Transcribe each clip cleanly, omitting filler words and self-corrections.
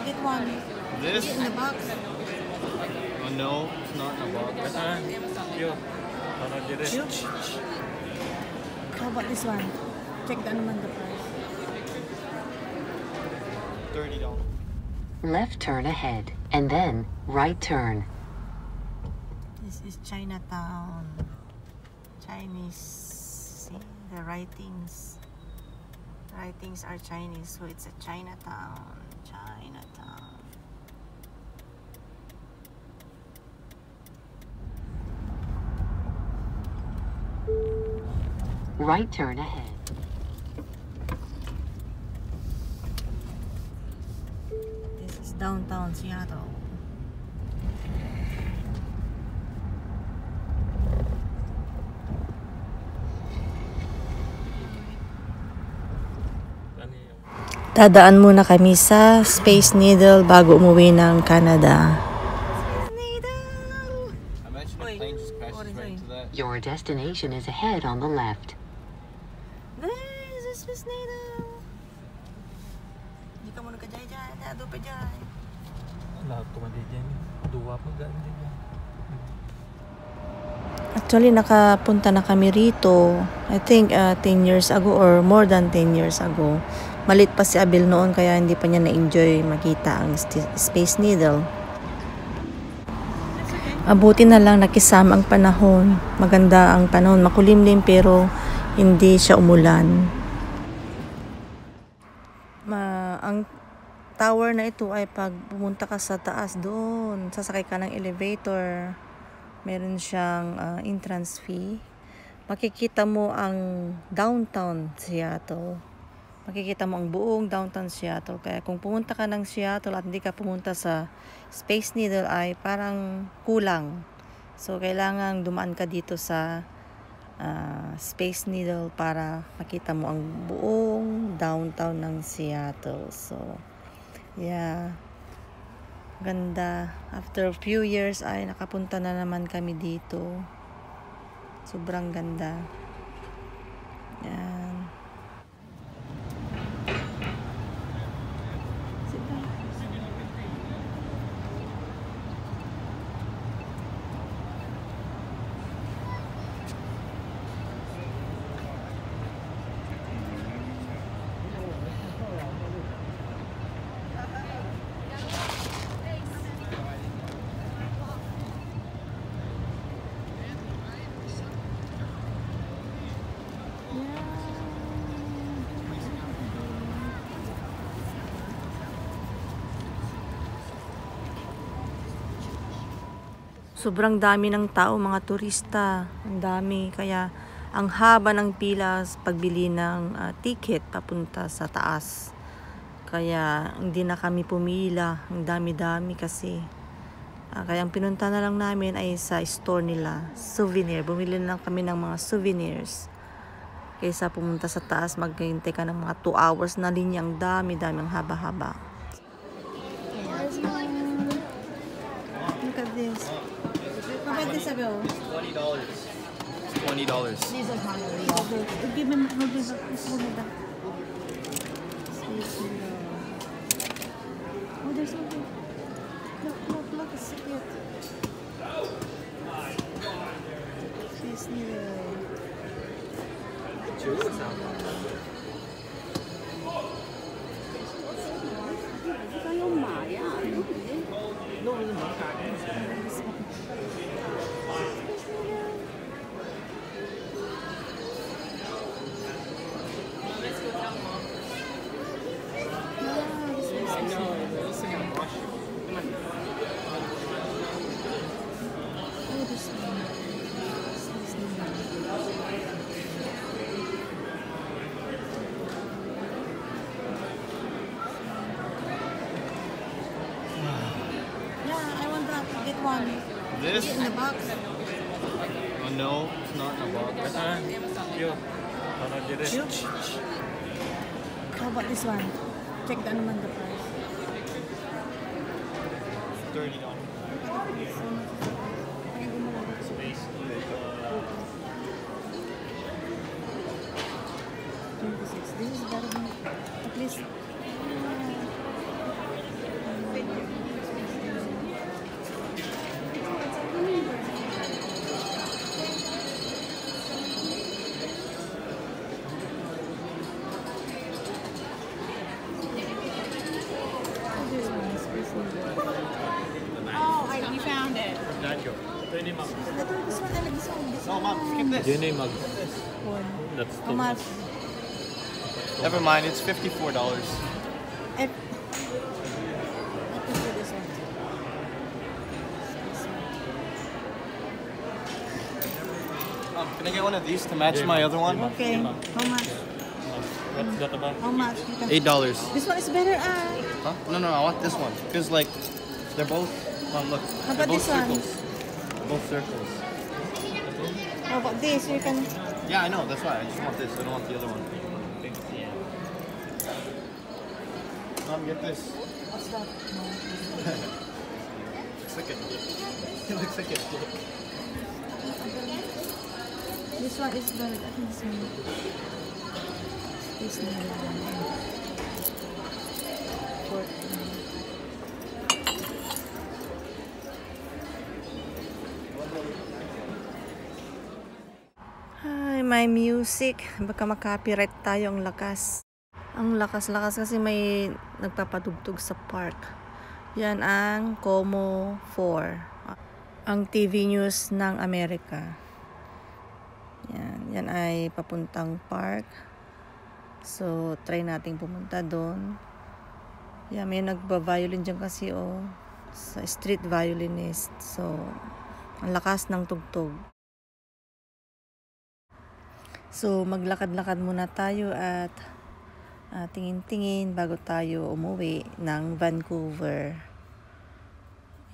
Get one. This? In the box. Oh no, it's not in a box. Yo, I'll get it. How about this one? Check the naman the price. $30. Left turn ahead, and then right turn. This is Chinatown. Chinese. See the writings. The writings are Chinese, so it's a Chinatown. Chinatown. Right turn ahead. This is downtown Seattle. Dadaan muna kami sa Space Needle bago umuwi ng Canada. Space Needle! I mentioned the plane just crashes right into that. Your destination is ahead on the left. There's a Space Needle! Hindi ka muna ka-jay dyan. Dado pa dyan. Lahat tumali dyan. Duwa pa dyan. Actually, nakapunta na kami rito. I think 10 years ago or more than 10 years ago. Malit pa si Abel noon kaya hindi pa niya na-enjoy makita ang Space Needle. Abuti na lang nakisama ang panahon. Maganda ang panahon. Makulimlim pero hindi siya umulan. Ang tower na ito ay pag pumunta ka sa taas doon, sasakay ka ng elevator. Meron siyang entrance fee. Makikita mo ang downtown Seattle. Makikita mo ang buong downtown Seattle. Kaya kung pumunta ka ng Seattle at hindi ka pumunta sa Space Needle ay parang kulang. So, kailangan dumaan ka dito sa Space Needle para makita mo ang buong downtown ng Seattle. So, yeah. Ganda. After a few years ay nakapunta na naman kami dito. Sobrang ganda. Yan. Sobrang dami ng tao, mga turista. Ang dami. Kaya ang haba ng pila pagbili ng ticket papunta sa taas. Kaya hindi na kami pumila. Ang dami-dami kasi. Kaya ang pinunta na lang namin ay sa store nila. Souvenir. Bumili na lang kami ng mga souvenirs. Kaysa pumunta sa taas, maghihintay ka ng mga 2 hours na linya. Ang dami-dami. Ang haba-haba. Look at this. How about this ago? $20. It's $20. These are hungry. Give him, hold him up. Hold him up. Oh, there's something. Look, it's so cute. Space Needle. Get one. This? In the box. Oh no, it's not in a box. Yo, I'll get it. How about this one? Check the naman the price. $30. This is better than at least. this. Yun ay mag... One. That's How too much? Never mind, it's $54. I prefer this one. Can I get one of these to match my other one? Okay. How much? What's that about? How much? You can- $8. This one is better. Huh? No, I want this one. Because, like, they're both... Oh, look. How They're about both this one? circles. They're both circles. How about this? You can. Yeah, I know. That's why. I just want this. I don't want the other one. Mom, get this. What's that? Looks like it looks like it. This one is better. I think this one. This one. Pork. Hi, my music. Baka makapiright tayo ang lakas. Ang lakas-lakas kasi may nagpapatugtog sa park. Yan ang Como 4. Ang TV news ng Amerika. Yan ay papuntang park. So, try nating pumunta doon. Yan, may nagba-violin dyan kasi sa street violinist. So, ang lakas ng tugtog. So, maglakad-lakad muna tayo at tingin-tingin bago tayo umuwi ng Vancouver.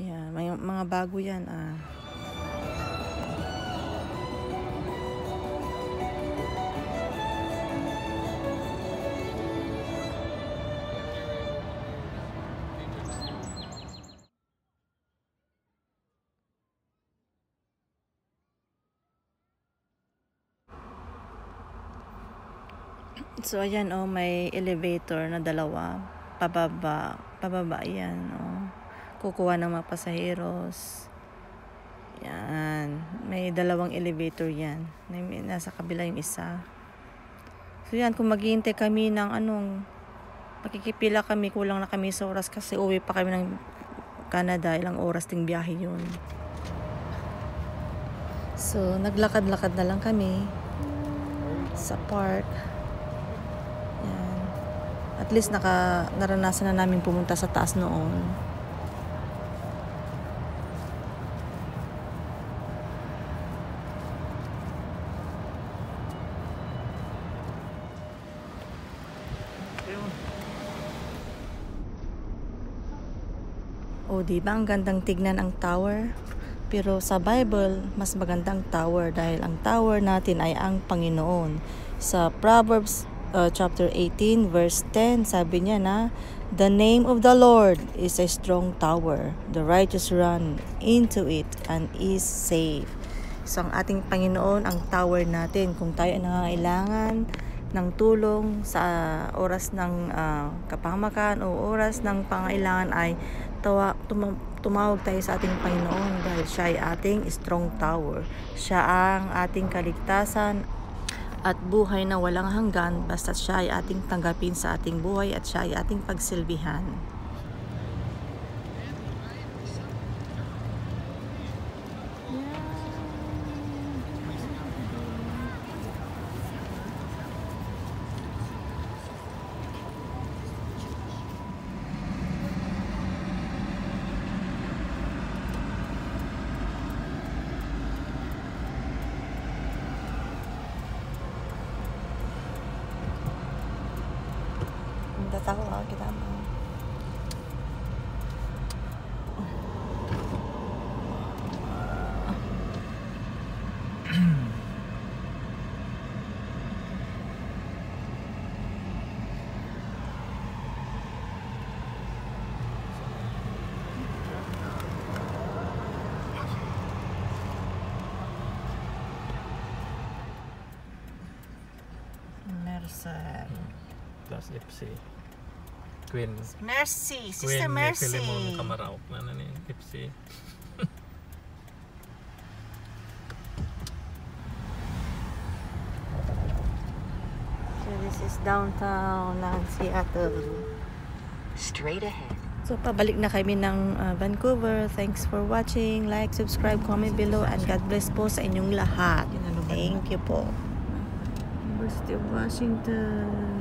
Yan, may mga bago yan. So, ayan, may elevator na dalawa. Pababa yan, Kukuha ng mga pasaheros. Yan. May dalawang elevator yan. Nasa kabila yung isa. So, yan, kung maghihintay kami ng makikipila kami, kulang na kami sa oras kasi uwi pa kami ng Canada. Ilang oras ting biyahe yun. So, naglakad-lakad na lang kami sa park. Yan. At least naranasan na namin pumunta sa taas noon. Diba ang gandang tignan ang tower? Pero sa Bible, mas magandang tower dahil ang tower natin ay ang Panginoon. Sa Proverbs chapter 18 verse 10, sabi niya na, "The name of the Lord is a strong tower. The righteous run into it and is safe." So ang ating Panginoon ang tower natin. Kung tayo ay nangangailangan ng tulong sa oras ng kapahamakan o oras ng pangailangan ay tumawag tayo sa ating Panginoon dahil siya ay ating strong tower. Siya ang ating kaligtasan at buhay na walang hanggan basta siya ay ating tanggapin sa ating buhay at siya ay ating pagsilbihan. Tatawa kita mo. Mercer. Plus FC. Queen. Mercy, Sister Queen Mercy. Filimon Kamaraok na FC. So this is downtown ng Seattle. Straight ahead. So pabalik na kami ng Vancouver. Thanks for watching. Like, subscribe, comment below, and God bless po sa inyong lahat. Thank you po. University of Washington.